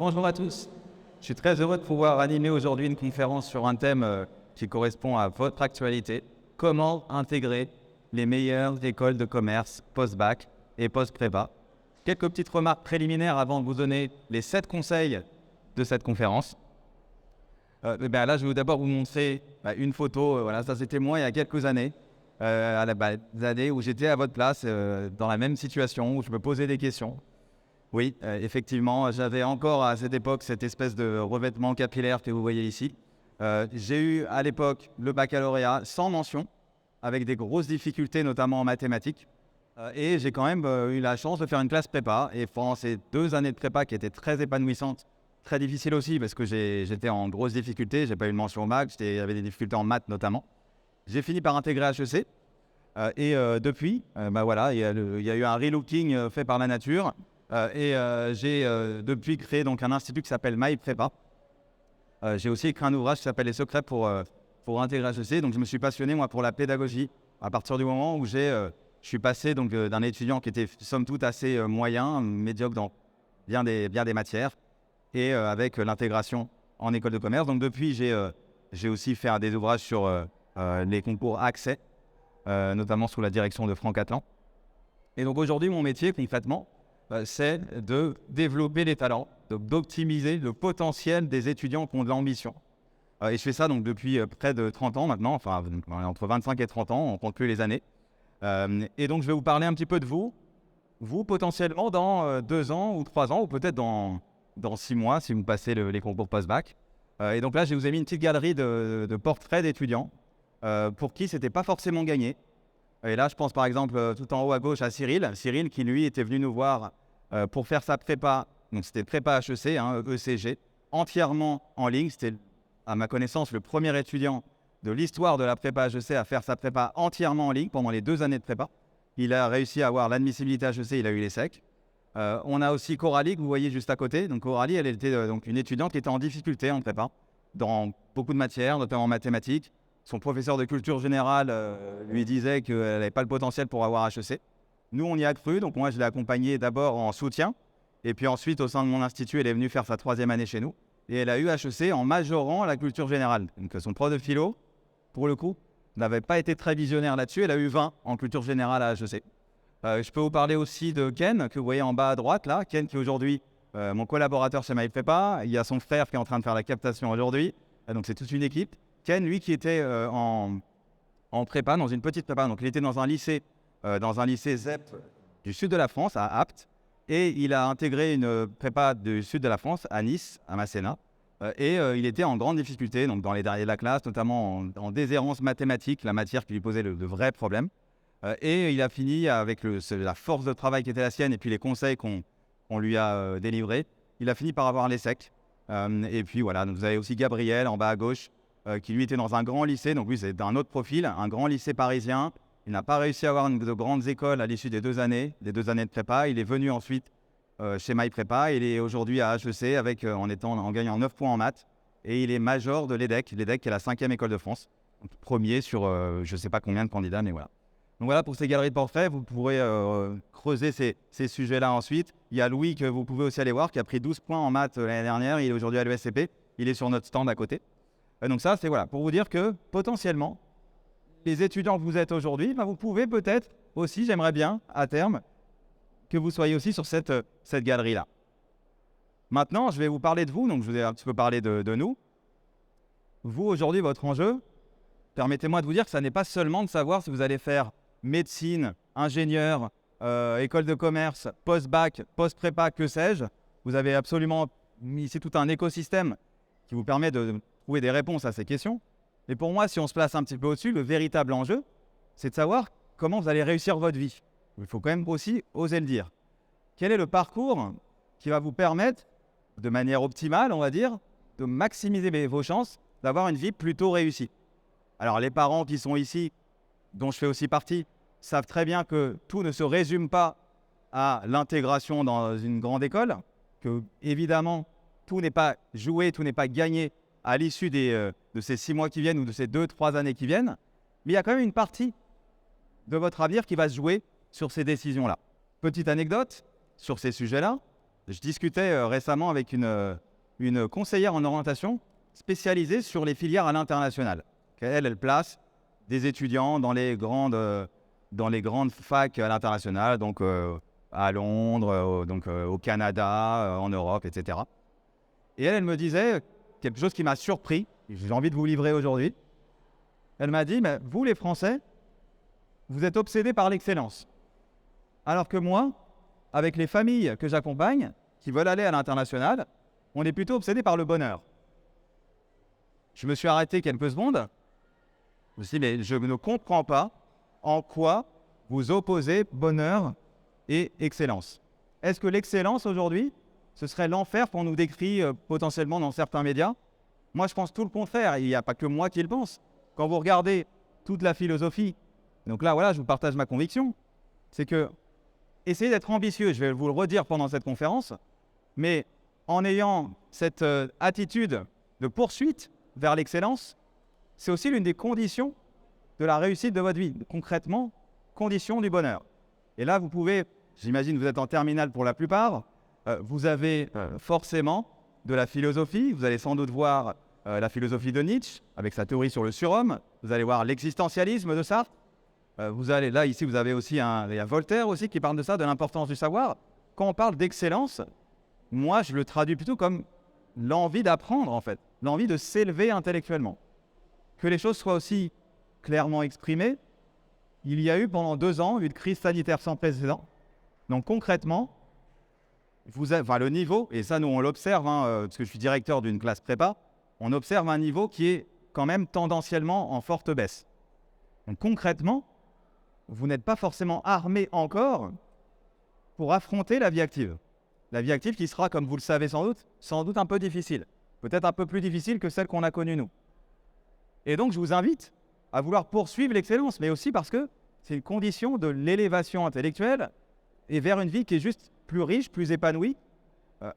Bonjour à tous. Je suis très heureux de pouvoir animer aujourd'hui une conférence sur un thème qui correspond à votre actualité. Comment intégrer les meilleures écoles de commerce post-bac et post-prépa. Quelques petites remarques préliminaires avant de vous donner les 7 conseils de cette conférence. Là, je vais d'abord vous montrer une photo. Voilà, ça c'était moi il y a quelques années. Des années où j'étais à votre place, dans la même situation, où je me posais des questions. Oui, effectivement, j'avais encore à cette époque cette espèce de revêtement capillaire que vous voyez ici. J'ai eu à l'époque le baccalauréat sans mention, avec des grosses difficultés, notamment en mathématiques. Et j'ai quand même eu la chance de faire une classe prépa. Et pendant ces 2 années de prépa qui étaient très épanouissantes, très difficiles aussi, parce que j'étais en grosse difficulté, j'ai pas eu de mention au bac, j'avais des difficultés en maths notamment. J'ai fini par intégrer HEC. Depuis, il y a eu un relooking fait par la nature. J'ai depuis créé donc un institut qui s'appelle MyPrépa. J'ai aussi écrit un ouvrage qui s'appelle Les secrets pour intégrer HEC. Donc je me suis passionné moi pour la pédagogie à partir du moment où je suis passé donc d'un étudiant qui était somme toute assez moyen, médiocre dans bien des matières, et avec l'intégration en école de commerce. Donc depuis j'ai aussi fait des ouvrages sur les concours accès, notamment sous la direction de Franck Atlan. Et donc aujourd'hui mon métier concrètement, c'est de développer les talents, d'optimiser le potentiel des étudiants qui ont de l'ambition. Et je fais ça donc depuis près de 30 ans maintenant, enfin entre 25 et 30 ans, on ne compte plus les années. Et donc je vais vous parler un petit peu de vous potentiellement dans 2 ans ou 3 ans, ou peut-être dans 6 mois si vous passez les concours post-bac. Et donc là, je vous ai mis une petite galerie de portraits d'étudiants pour qui c'était pas forcément gagné. Et là, je pense par exemple tout en haut à gauche à Cyril qui lui était venu nous voir pour faire sa prépa, donc c'était prépa HEC, ECG, entièrement en ligne. C'était à ma connaissance le premier étudiant de l'histoire de la prépa HEC à faire sa prépa entièrement en ligne pendant les 2 années de prépa. Il a réussi à avoir l'admissibilité HEC, il a eu les SEC. On a aussi Coralie que vous voyez juste à côté. Donc Coralie, elle était donc une étudiante qui était en difficulté en prépa dans beaucoup de matières, notamment en mathématiques. Son professeur de culture générale lui disait qu'elle n'avait pas le potentiel pour avoir HEC. Nous, on y a cru, donc moi, je l'ai accompagnée d'abord en soutien. Et puis ensuite, au sein de mon institut, elle est venue faire sa 3e année chez nous. Et elle a eu HEC en majorant la culture générale. Donc son prof de philo, pour le coup, n'avait pas été très visionnaire là-dessus. Elle a eu 20 en culture générale à HEC. Je peux vous parler aussi de Ken, que vous voyez en bas à droite, là. Ken qui est aujourd'hui mon collaborateur chez MyPrépa. Il y a son frère qui est en train de faire la captation aujourd'hui. Donc c'est toute une équipe. Ken, lui, qui était en prépa, dans une petite prépa. Donc il était dans un lycée ZEP du sud de la France, à Apt. Et il a intégré une prépa du sud de la France, à Nice, à Masséna. Il était en grande difficulté, donc dans les derniers de la classe, notamment en déshérence mathématique, la matière qui lui posait de vrais problèmes. Et il a fini avec la force de travail qui était la sienne et puis les conseils qu'on lui a délivrés. Il a fini par avoir les SEC. Et puis voilà, donc vous avez aussi Gabriel en bas à gauche, qui lui était dans un grand lycée. Donc lui, c'est d'un autre profil, un grand lycée parisien. Il n'a pas réussi à avoir de grandes écoles à l'issue des 2 années de prépa. Il est venu ensuite chez MyPrépa. Il est aujourd'hui à HEC en gagnant 9 points en maths. Et il est major de l'EDEC. L'EDEC qui est la 5e école de France. Donc, premier sur je ne sais pas combien de candidats, mais voilà. Donc voilà pour ces galeries de portraits. Vous pourrez creuser ces sujets-là ensuite. Il y a Louis que vous pouvez aussi aller voir, qui a pris 12 points en maths l'année dernière. Il est aujourd'hui à l'ESCP. Il est sur notre stand à côté. Donc ça, c'est voilà, pour vous dire que potentiellement, les étudiants que vous êtes aujourd'hui, vous pouvez peut-être aussi, j'aimerais bien, à terme, que vous soyez aussi sur cette galerie-là. Maintenant, je vais vous parler de vous, donc je vous ai un petit peu parlé de nous. Vous, aujourd'hui, votre enjeu, permettez-moi de vous dire que ça n'est pas seulement de savoir si vous allez faire médecine, ingénieur, école de commerce, post-bac, post-prépa, que sais-je. Vous avez absolument ici tout un écosystème qui vous permet de trouver des réponses à ces questions. Mais pour moi, si on se place un petit peu au-dessus, le véritable enjeu, c'est de savoir comment vous allez réussir votre vie. Il faut quand même aussi oser le dire. Quel est le parcours qui va vous permettre, de manière optimale, on va dire, de maximiser vos chances d'avoir une vie plutôt réussie. Alors les parents qui sont ici, dont je fais aussi partie, savent très bien que tout ne se résume pas à l'intégration dans une grande école, que évidemment tout n'est pas joué, tout n'est pas gagné à l'issue de ces 6 mois qui viennent ou de ces 2-3 années qui viennent, mais il y a quand même une partie de votre avenir qui va se jouer sur ces décisions-là. Petite anecdote sur ces sujets-là, Je discutais récemment avec une conseillère en orientation spécialisée sur les filières à l'international. Elle place des étudiants dans les grandes facs à l'international, donc à Londres, au Canada, en Europe, etc. Et elle me disait quelque chose qui m'a surpris, j'ai envie de vous livrer aujourd'hui. Elle m'a dit, mais vous les Français, vous êtes obsédés par l'excellence. Alors que moi, avec les familles que j'accompagne, qui veulent aller à l'international, on est plutôt obsédés par le bonheur. Je me suis arrêté quelques secondes. Je me suis dit, mais je ne comprends pas en quoi vous opposez bonheur et excellence. Est-ce que l'excellence aujourd'hui, ce serait l'enfer qu'on nous décrit potentiellement dans certains médias? Moi, je pense tout le contraire. Il n'y a pas que moi qui le pense. Quand vous regardez toute la philosophie, donc là, voilà, je vous partage ma conviction, c'est que essayez d'être ambitieux, je vais vous le redire pendant cette conférence, mais en ayant cette attitude de poursuite vers l'excellence, c'est aussi l'une des conditions de la réussite de votre vie. Concrètement, condition du bonheur. Et là, vous pouvez, j'imagine que vous êtes en terminale pour la plupart, vous avez forcément de la philosophie, vous allez sans doute voir la philosophie de Nietzsche, avec sa théorie sur le surhomme, vous allez voir l'existentialisme de Sartre, vous allez, là, ici, vous avez aussi il y a Voltaire aussi qui parle de ça, de l'importance du savoir. Quand on parle d'excellence, moi, je le traduis plutôt comme l'envie d'apprendre, en fait, l'envie de s'élever intellectuellement. Que les choses soient aussi clairement exprimées, il y a eu pendant 2 ans une crise sanitaire sans précédent. Donc concrètement, le niveau, et ça nous on l'observe, parce que je suis directeur d'une classe prépa, on observe un niveau qui est quand même tendanciellement en forte baisse. Donc concrètement, vous n'êtes pas forcément armé encore pour affronter la vie active. La vie active qui sera, comme vous le savez sans doute un peu difficile. Peut-être un peu plus difficile que celle qu'on a connue nous. Et donc je vous invite à vouloir poursuivre l'excellence, mais aussi parce que c'est une condition de l'élévation intellectuelle et vers une vie qui est juste plus riche, plus épanouie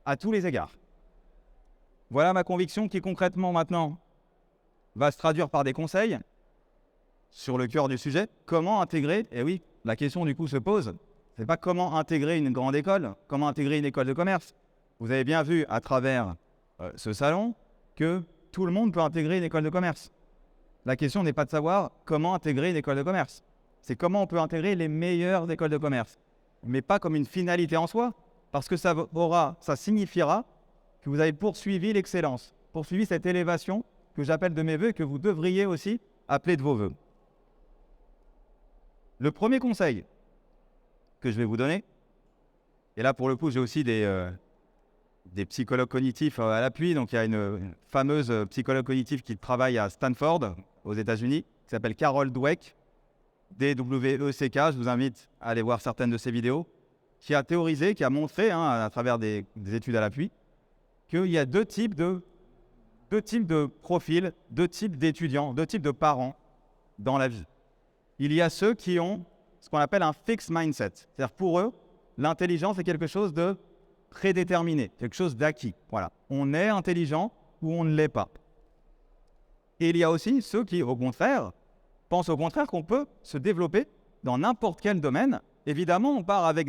à tous les égards. Voilà ma conviction qui concrètement maintenant va se traduire par des conseils sur le cœur du sujet. Comment intégrer, et oui, la question du coup se pose, c'est pas comment intégrer une grande école, comment intégrer une école de commerce. Vous avez bien vu à travers ce salon que tout le monde peut intégrer une école de commerce. La question n'est pas de savoir comment intégrer une école de commerce. C'est comment on peut intégrer les meilleures écoles de commerce. Mais pas comme une finalité en soi, parce que ça signifiera que vous avez poursuivi l'excellence, poursuivi cette élévation que j'appelle de mes voeux et que vous devriez aussi appeler de vos voeux. Le premier conseil que je vais vous donner, et là pour le coup j'ai aussi des psychologues cognitifs à l'appui, donc il y a une fameuse psychologue cognitive qui travaille à Stanford, aux États-Unis, qui s'appelle Carol Dweck, D-W-E-C-K, je vous invite à aller voir certaines de ses vidéos, qui a théorisé, qui a montré, à travers des études à l'appui, qu'il y a deux types de profils, 2 types d'étudiants, 2 types de parents dans la vie. Il y a ceux qui ont ce qu'on appelle un fixed mindset. C'est-à-dire pour eux, l'intelligence est quelque chose de prédéterminé, quelque chose d'acquis. Voilà. On est intelligent ou on ne l'est pas. Et il y a aussi ceux qui, au contraire, pensent au contraire qu'on peut se développer dans n'importe quel domaine. Évidemment, on part avec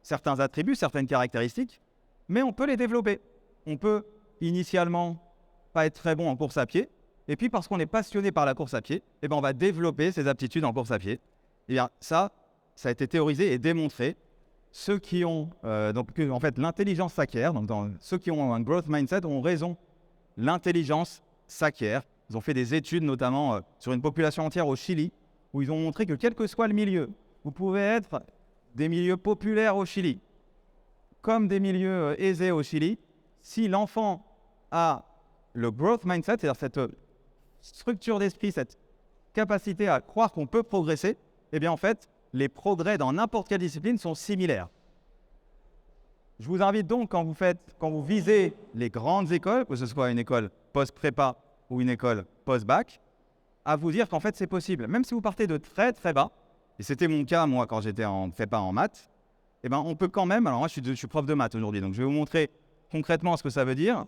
certains attributs, certaines caractéristiques, mais on peut les développer. On peut initialement pas être très bon en course à pied, et puis parce qu'on est passionné par la course à pied, on va développer ses aptitudes en course à pied. Et bien ça a été théorisé et démontré. Ceux qui ont, en fait, l'intelligence s'acquiert, donc ceux qui ont un growth mindset ont raison. L'intelligence s'acquiert. Ils ont fait des études, notamment sur une population entière au Chili, où ils ont montré que quel que soit le milieu, vous pouvez être des milieux populaires au Chili, comme des milieux aisés au Chili, si l'enfant a le growth mindset, c'est-à-dire cette structure d'esprit, cette capacité à croire qu'on peut progresser, eh bien en fait, les progrès dans n'importe quelle discipline sont similaires. Je vous invite donc, quand vous visez les grandes écoles, que ce soit une école post-prépa ou une école post-bac, à vous dire qu'en fait c'est possible. Même si vous partez de très très bas, et c'était mon cas moi quand j'étais en prépa en maths, on peut quand même, alors moi je suis prof de maths aujourd'hui, donc je vais vous montrer concrètement ce que ça veut dire,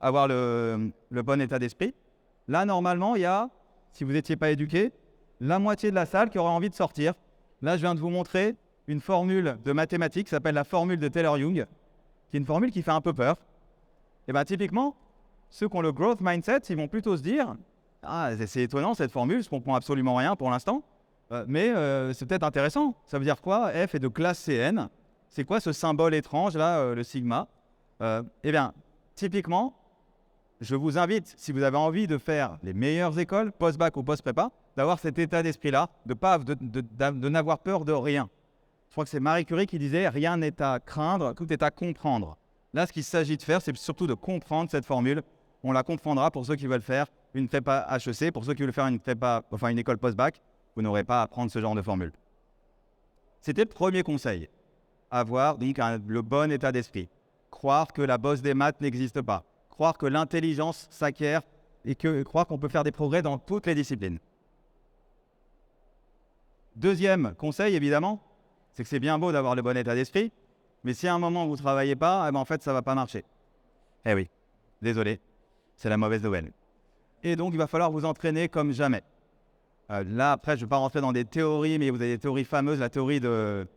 avoir le bon état d'esprit. Là normalement il y a, si vous n'étiez pas éduqué, la moitié de la salle qui aurait envie de sortir. Là je viens de vous montrer une formule de mathématiques qui s'appelle la formule de Taylor-Young. qui est une formule qui fait un peu peur. Et bien typiquement, ceux qui ont le growth mindset, ils vont plutôt se dire « Ah, c'est étonnant cette formule, je comprends absolument rien pour l'instant, mais c'est peut-être intéressant. Ça veut dire quoi? F est de classe CN. C'est quoi ce symbole étrange là, le sigma ?» Eh bien, typiquement, je vous invite, si vous avez envie de faire les meilleures écoles, post-bac ou post-prépa, d'avoir cet état d'esprit-là, de n'avoir peur de rien. Je crois que c'est Marie Curie qui disait « Rien n'est à craindre, tout est à comprendre ». Là, ce qu'il s'agit de faire, c'est surtout de comprendre cette formule. On la comprendra pour ceux qui veulent faire une prépa HEC. Pour ceux qui veulent faire une école post-bac, vous n'aurez pas à apprendre ce genre de formule. C'était le premier conseil. Avoir donc le bon état d'esprit. Croire que la bosse des maths n'existe pas. Croire que l'intelligence s'acquiert et croire qu'on peut faire des progrès dans toutes les disciplines. Deuxième conseil, évidemment, c'est que c'est bien beau d'avoir le bon état d'esprit, mais si à un moment vous ne travaillez pas, eh ben en fait, ça ne va pas marcher. Eh oui, désolé, c'est la mauvaise nouvelle. Et donc, il va falloir vous entraîner comme jamais. Là, après, je ne vais pas rentrer dans des théories, mais vous avez des théories fameuses, la théorie de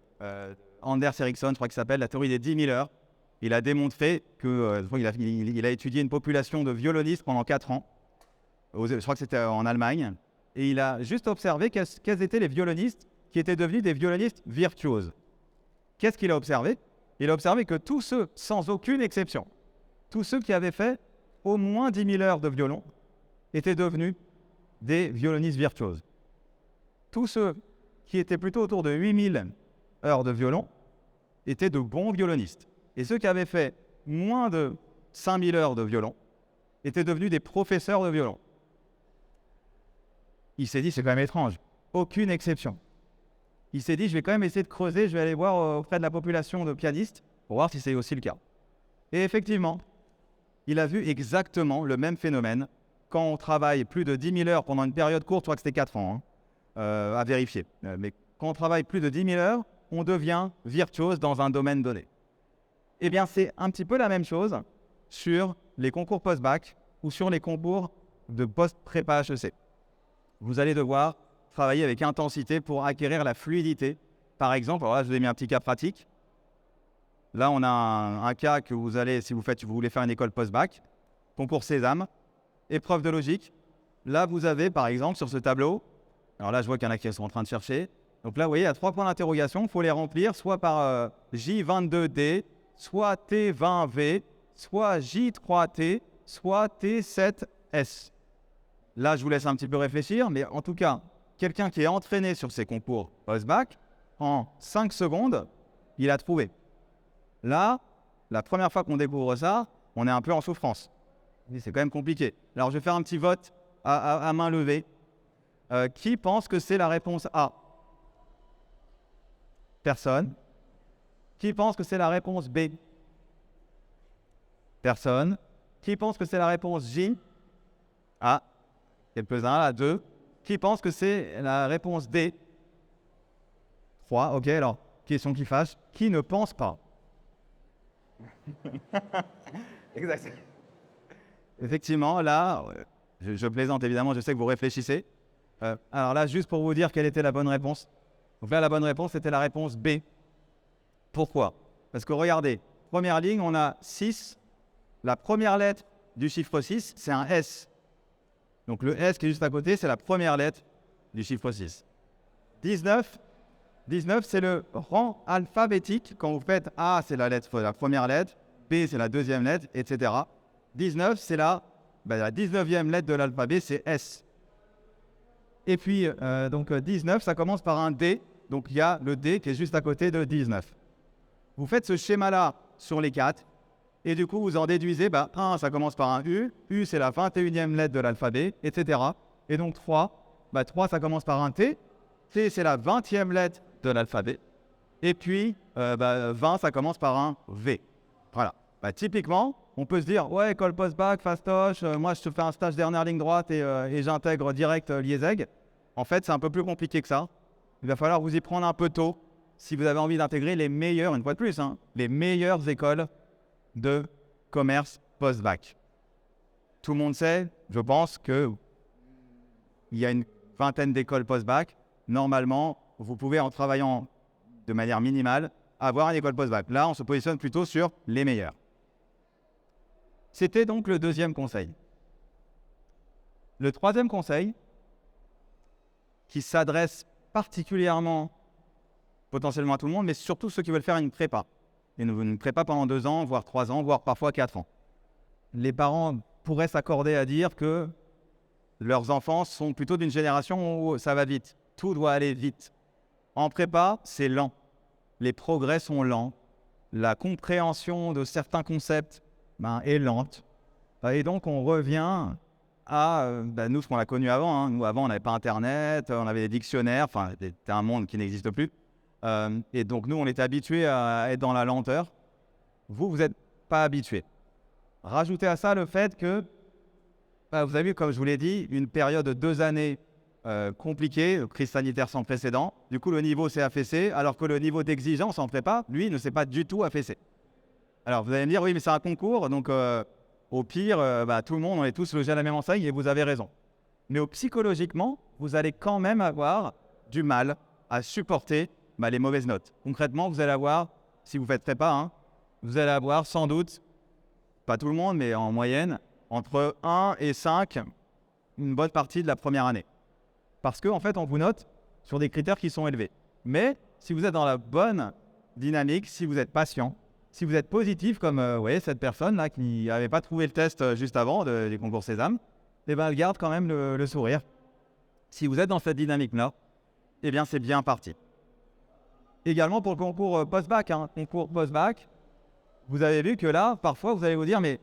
Anders Ericsson, je crois qu'il s'appelle, la théorie des 10 000 heures. Il a démontré que, il a étudié une population de violonistes pendant 4 ans. Je crois que c'était en Allemagne. Et il a juste observé quels étaient les violonistes qui étaient devenus des violonistes virtuoses. Qu'est-ce qu'il a observé? Il a observé que tous ceux, sans aucune exception, tous ceux qui avaient fait au moins 10 000 heures de violon étaient devenus des violonistes virtuoses. Tous ceux qui étaient plutôt autour de 8 000 heures de violon étaient de bons violonistes. Et ceux qui avaient fait moins de 5 000 heures de violon étaient devenus des professeurs de violon. Il s'est dit, c'est quand même étrange, aucune exception. Il s'est dit, je vais quand même essayer de creuser, je vais aller voir auprès de la population de pianistes pour voir si c'est aussi le cas. Et effectivement, il a vu exactement le même phénomène quand on travaille plus de 10 000 heures pendant une période courte, je crois que c'était 4 ans, à vérifier. Mais quand on travaille plus de 10 000 heures, on devient virtuose dans un domaine donné. Eh bien, c'est un petit peu la même chose sur les concours post-bac ou sur les concours de post-prépa HEC. Vous allez devoir travailler avec intensité pour acquérir la fluidité. Par exemple, alors là, je vous ai mis un petit cas pratique. Là, on a un cas que vous allez, si vous voulez faire une école post-bac, concours Sésame, épreuve de logique. Là, vous avez, par exemple, sur ce tableau, alors là, je vois qu'il y en a qui sont en train de chercher. Donc là, vous voyez, il y a 3 points d'interrogation. Il faut les remplir soit par J22D, soit T20V, soit J3T, soit T7S. Là, je vous laisse un petit peu réfléchir, mais en tout cas, quelqu'un qui est entraîné sur ces concours post-bac, en 5 secondes, il a trouvé. Là, la première fois qu'on découvre ça, on est un peu en souffrance. C'est quand même compliqué. Alors, je vais faire un petit vote à main levée. Qui pense que c'est la réponse A? Personne. Qui pense que c'est la réponse B? Personne. Qui pense que c'est la réponse J? Ah, quelques-uns, là, 2. Qui pense que c'est la réponse D? 3, ok, alors, question qui fâche. Qui ne pense pas? Exact. Effectivement, là, je plaisante évidemment, je sais que vous réfléchissez. Alors là, juste pour vous dire quelle était la bonne réponse. Donc là, la bonne réponse, c'était la réponse B. Pourquoi? Parce que regardez, première ligne, on a 6. La première lettre du chiffre 6, c'est un S. Donc le S qui est juste à côté, c'est la première lettre du chiffre 6. 19, c'est le rang alphabétique. Quand vous faites A, c'est la première lettre, B, c'est la deuxième lettre, etc. 19, c'est la 19e lettre de l'alphabet, c'est S. Et puis, donc 19, ça commence par un D. Donc il y a le D qui est juste à côté de 19. Vous faites ce schéma-là sur les 4. Et du coup, vous en déduisez, 1, ça commence par un U. U, c'est la 21e lettre de l'alphabet, etc. Et donc 3, 3, ça commence par un T. T, c'est la 20e lettre de l'alphabet. Et puis, 20, ça commence par un V. Voilà. Typiquement, on peut se dire, ouais, école post-bac, fastoche, moi, je te fais un stage dernière ligne droite et j'intègre direct l'IESEG. En fait, c'est un peu plus compliqué que ça. Il va falloir vous y prendre un peu tôt si vous avez envie d'intégrer les meilleures, une fois de plus, les meilleures écoles de commerce post-bac. Tout le monde sait, je pense, qu'il y a une vingtaine d'écoles post-bac. Normalement, vous pouvez, en travaillant de manière minimale, avoir une école post-bac. Là, on se positionne plutôt sur les meilleurs. C'était donc le deuxième conseil. Le troisième conseil, qui s'adresse particulièrement, potentiellement à tout le monde, mais surtout ceux qui veulent faire une prépa. Et une prépa pendant 2 ans, voire 3 ans, voire parfois 4 ans. Les parents pourraient s'accorder à dire que leurs enfants sont plutôt d'une génération où ça va vite. Tout doit aller vite. En prépa, c'est lent. Les progrès sont lents. La compréhension de certains concepts est lente. Et donc, on revient à nous, ce qu'on a connu avant. Hein. Nous, avant, on n'avait pas Internet, on avait des dictionnaires. Enfin, c'était un monde qui n'existe plus. Et donc, nous, on était habitués à être dans la lenteur. Vous n'êtes pas habitués. Rajoutez à ça le fait que, vous avez vu, comme je vous l'ai dit, une période de 2 années compliquée, crise sanitaire sans précédent. Du coup, le niveau s'est affaissé, alors que le niveau d'exigence en prépa, lui, ne s'est pas du tout affaissé. Alors, vous allez me dire, oui, mais c'est un concours, donc au pire, tout le monde, on est tous logés à la même enseigne, et vous avez raison. Mais psychologiquement, vous allez quand même avoir du mal à supporter les mauvaises notes. Concrètement, vous allez avoir, si vous faites prépa, vous allez avoir sans doute, pas tout le monde, mais en moyenne, entre 1 et 5, une bonne partie de la première année. Parce qu'en fait, on vous note sur des critères qui sont élevés. Mais si vous êtes dans la bonne dynamique, si vous êtes patient, si vous êtes positif, comme cette personne-là qui n'avait pas trouvé le test juste avant des concours Sésame, elle garde quand même le sourire. Si vous êtes dans cette dynamique-là, bien, c'est bien parti. Également pour le concours post-bac. Concours post-bac, vous avez vu que là, parfois, vous allez vous dire, mais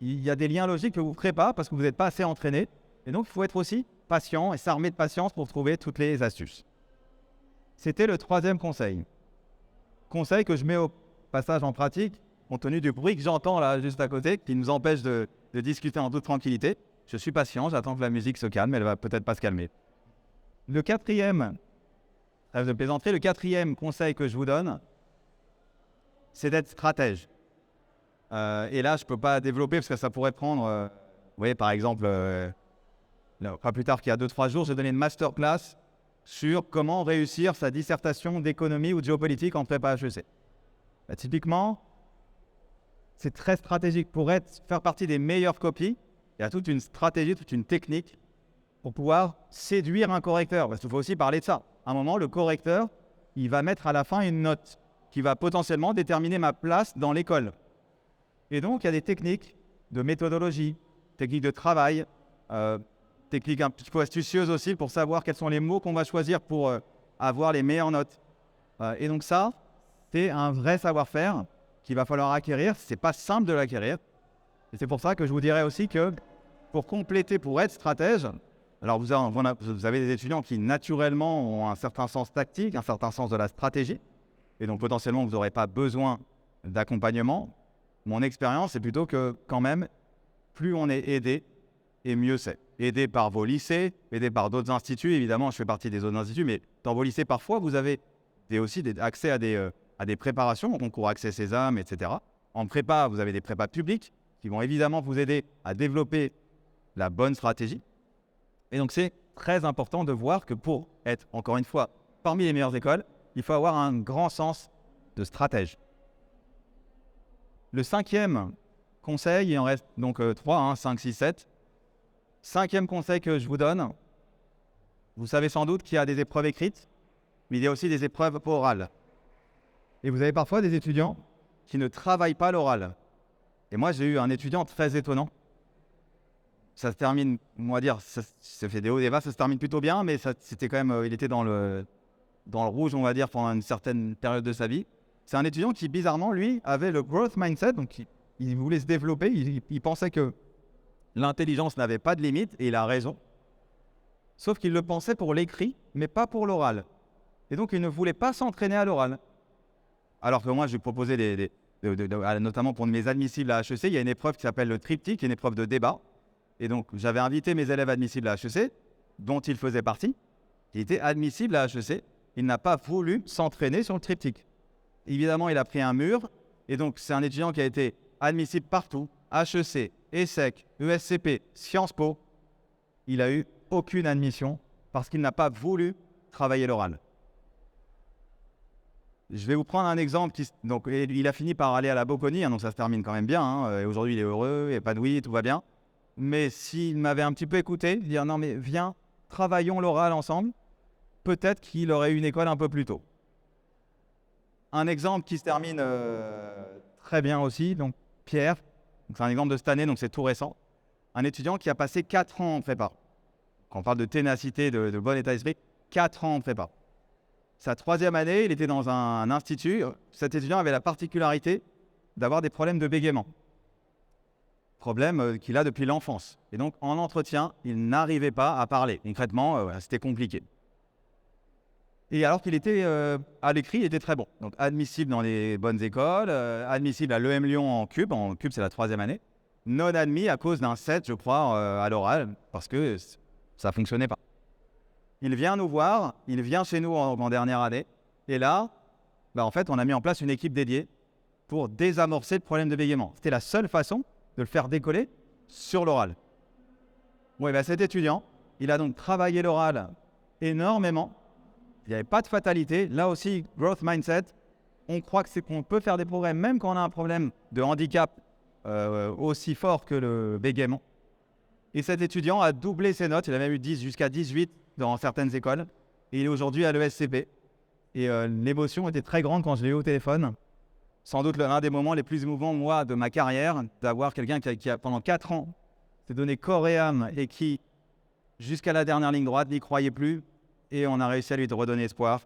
il y a des liens logiques que vous ne ferez pas parce que vous n'êtes pas assez entraîné. Et donc, il faut être aussi patient et s'armer de patience pour trouver toutes les astuces. C'était le troisième conseil. Conseil que je mets au passage en pratique, compte tenu du bruit que j'entends là juste à côté, qui nous empêche de discuter en toute tranquillité. Je suis patient, j'attends que la musique se calme, elle va peut-être pas se calmer. Le quatrième conseil que je vous donne, c'est d'être stratège. Et là, je ne peux pas développer parce que ça pourrait prendre, par exemple, pas plus tard qu'il y a 2-3 jours, j'ai donné une masterclass sur comment réussir sa dissertation d'économie ou de géopolitique en prépa HEC. Typiquement, c'est très stratégique. Pour faire partie des meilleures copies, il y a toute une stratégie, toute une technique pour pouvoir séduire un correcteur. Parce qu'il faut aussi parler de ça. À un moment, le correcteur, il va mettre à la fin une note qui va potentiellement déterminer ma place dans l'école. Et donc, il y a des techniques de méthodologie, techniques de travail, techniques un petit peu astucieuses aussi pour savoir quels sont les mots qu'on va choisir pour avoir les meilleures notes. Et donc ça, c'est un vrai savoir-faire qu'il va falloir acquérir. C'est pas simple de l'acquérir. Et c'est pour ça que je vous dirais aussi que pour compléter, pour être stratège, alors vous avez des étudiants qui naturellement ont un certain sens tactique, un certain sens de la stratégie. Et donc potentiellement, vous n'aurez pas besoin d'accompagnement. Mon expérience, c'est plutôt que quand même, plus on est aidé, et mieux c'est. Aidé par vos lycées, aidé par d'autres instituts. Évidemment, je fais partie des autres instituts, mais dans vos lycées, parfois, vous avez aussi accès à des préparations, au concours Accès Sésame, etc. En prépa, vous avez des prépas publics qui vont évidemment vous aider à développer la bonne stratégie. Et donc, c'est très important de voir que pour être, encore une fois, parmi les meilleures écoles, il faut avoir un grand sens de stratège. Le 5e conseil, il en reste donc 3, 5, 6, 7. 5e conseil que je vous donne, vous savez sans doute qu'il y a des épreuves écrites, mais il y a aussi des épreuves orales. Et vous avez parfois des étudiants qui ne travaillent pas l'oral. Et moi, j'ai eu un étudiant très étonnant. Ça se termine, on va dire, ça fait des hauts et des bas, ça se termine plutôt bien, mais c'était quand même, il était dans le rouge, on va dire, pendant une certaine période de sa vie. C'est un étudiant qui, bizarrement, lui, avait le growth mindset, donc il voulait se développer, il pensait que l'intelligence n'avait pas de limite, et il a raison. Sauf qu'il le pensait pour l'écrit, mais pas pour l'oral. Et donc, il ne voulait pas s'entraîner à l'oral. Alors que moi, je lui proposais, notamment pour mes admissibles à HEC, il y a une épreuve qui s'appelle le triptyque, une épreuve de débat. Et donc, j'avais invité mes élèves admissibles à HEC, dont il faisait partie. Il était admissible à HEC. Il n'a pas voulu s'entraîner sur le triptyque. Évidemment, il a pris un mur. Et donc, c'est un étudiant qui a été admissible partout. HEC, ESSEC, ESCP, Sciences Po. Il n'a eu aucune admission parce qu'il n'a pas voulu travailler l'oral. Je vais vous prendre un exemple. Donc, il a fini par aller à la Bocconi, hein, donc ça se termine quand même bien. Hein, et aujourd'hui, il est heureux, épanoui, tout va bien. Mais s'il m'avait un petit peu écouté, dire non mais viens, travaillons l'oral ensemble, peut-être qu'il aurait eu une école un peu plus tôt. Un exemple qui se termine très bien aussi, donc Pierre, c'est un exemple de cette année, donc c'est tout récent. Un étudiant qui a passé 4 ans en prépa. Quand on parle de ténacité, de bon état d'esprit, 4 ans en prépa. Sa 3e année, il était dans un institut. Cet étudiant avait la particularité d'avoir des problèmes de bégaiement. Problème qu'il a depuis l'enfance. Et donc, en entretien, il n'arrivait pas à parler. Concrètement, c'était compliqué. Et alors qu'il était à l'écrit, il était très bon. Donc, admissible dans les bonnes écoles, admissible à l'EM Lyon en cube. En cube, c'est la 3e année. Non admis à cause d'un 7, je crois, à l'oral, parce que ça ne fonctionnait pas. Il vient nous voir, il vient chez nous en dernière année. Et là, en fait, on a mis en place une équipe dédiée pour désamorcer le problème de bégaiement. C'était la seule façon de le faire décoller sur l'oral. Oui, cet étudiant, il a donc travaillé l'oral énormément. Il n'y avait pas de fatalité. Là aussi, growth mindset. On croit qu'on peut faire des progrès même quand on a un problème de handicap aussi fort que le bégaiement. Et cet étudiant a doublé ses notes. Il a même eu 10 jusqu'à 18 dans certaines écoles. Et il est aujourd'hui à l'ESCP. Et l'émotion était très grande quand je l'ai eu au téléphone. Sans doute l'un des moments les plus émouvants, moi, de ma carrière, d'avoir quelqu'un qui a pendant 4 ans, s'est donné corps et âme et qui, jusqu'à la dernière ligne droite, n'y croyait plus. Et on a réussi à lui redonner espoir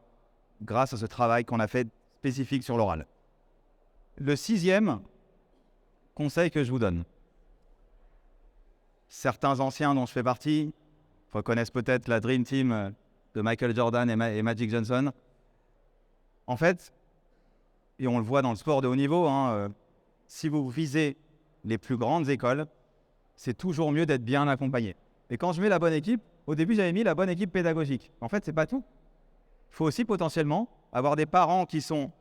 grâce à ce travail qu'on a fait spécifique sur l'oral. Le 6e conseil que je vous donne. Certains anciens dont je fais partie reconnaissent peut-être la Dream Team de Michael Jordan et Magic Johnson. En fait, et on le voit dans le sport de haut niveau, si vous visez les plus grandes écoles, c'est toujours mieux d'être bien accompagné. Et quand je mets la bonne équipe, au début j'avais mis la bonne équipe pédagogique. En fait, c'est pas tout. Il faut aussi potentiellement avoir des parents qui sont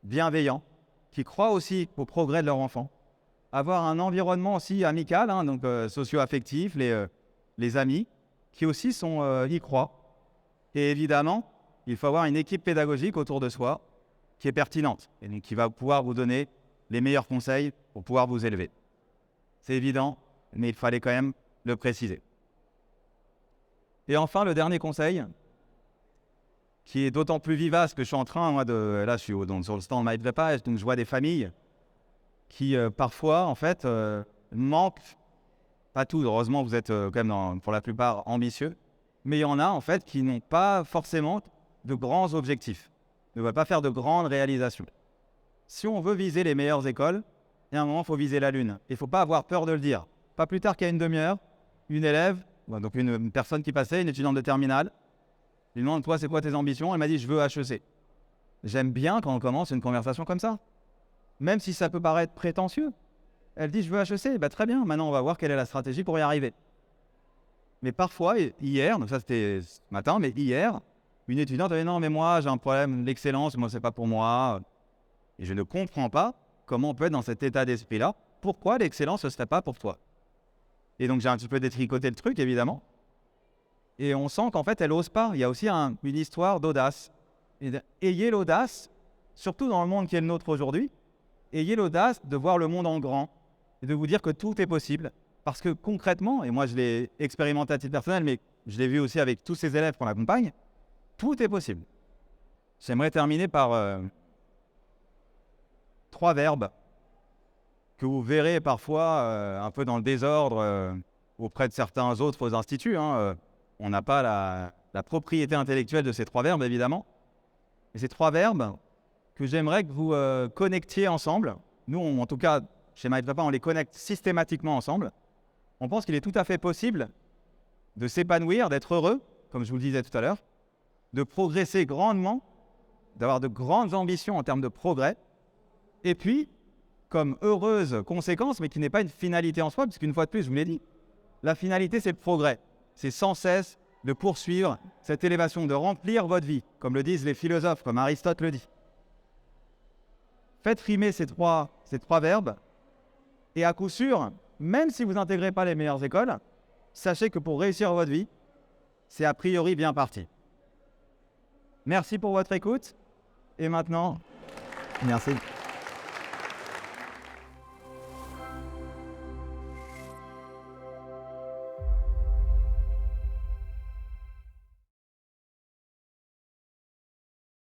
bienveillants, qui croient aussi au progrès de leur enfant, avoir un environnement aussi amical, donc socio-affectif, les amis, qui aussi y croient. Et évidemment, il faut avoir une équipe pédagogique autour de soi qui est pertinente et donc qui va pouvoir vous donner les meilleurs conseils pour pouvoir vous élever. C'est évident, mais il fallait quand même le préciser. Et enfin, le dernier conseil, qui est d'autant plus vivace que je suis en train, moi, là, je suis sur le stand MyPrepage, donc je vois des familles qui, parfois, en fait, manquent, pas tous, heureusement, vous êtes quand même, pour la plupart, ambitieux, mais il y en a, en fait, qui n'ont pas forcément de grands objectifs, ne veulent pas faire de grandes réalisations. Si on veut viser les meilleures écoles, il y a un moment, il faut viser la lune. Il ne faut pas avoir peur de le dire. Pas plus tard qu'à une demi-heure, une élève, donc une personne qui passait, une étudiante de terminale, je lui demande, toi, c'est quoi tes ambitions? Elle m'a dit, je veux HEC. J'aime bien quand on commence une conversation comme ça, même si ça peut paraître prétentieux. Elle dit, je veux HEC, très bien, maintenant on va voir quelle est la stratégie pour y arriver. Mais parfois, hier, donc ça c'était ce matin, mais hier, une étudiante avait dit, non mais moi j'ai un problème, l'excellence, moi c'est pas pour moi. Et je ne comprends pas comment on peut être dans cet état d'esprit-là. Pourquoi l'excellence ne serait pas pour toi? Et donc j'ai un petit peu détricoté le truc, évidemment. Et on sent qu'en fait, elle n'ose pas. Il y a aussi une histoire d'audace. Ayez l'audace, surtout dans le monde qui est le nôtre aujourd'hui, ayez l'audace de voir le monde en grand et de vous dire que tout est possible. Parce que concrètement, et moi je l'ai expérimenté à titre personnel, mais je l'ai vu aussi avec tous ces élèves qu'on accompagne, tout est possible. J'aimerais terminer par 3 verbes que vous verrez parfois un peu dans le désordre auprès de certains autres instituts. On n'a pas la propriété intellectuelle de ces 3 verbes, évidemment. Et ces 3 verbes que j'aimerais que vous connectiez ensemble. Nous, en tout cas, chez MyPrepA, on les connecte systématiquement ensemble. On pense qu'il est tout à fait possible de s'épanouir, d'être heureux, comme je vous le disais tout à l'heure, de progresser grandement, d'avoir de grandes ambitions en termes de progrès, et puis, comme heureuse conséquence, mais qui n'est pas une finalité en soi, puisqu'une fois de plus, je vous l'ai dit, la finalité, c'est le progrès. C'est sans cesse de poursuivre cette élévation, de remplir votre vie, comme le disent les philosophes, comme Aristote le dit. Faites rimer ces trois verbes, et à coup sûr, même si vous n'intégrez pas les meilleures écoles, sachez que pour réussir votre vie, c'est a priori bien parti. Merci pour votre écoute. Et maintenant, Merci.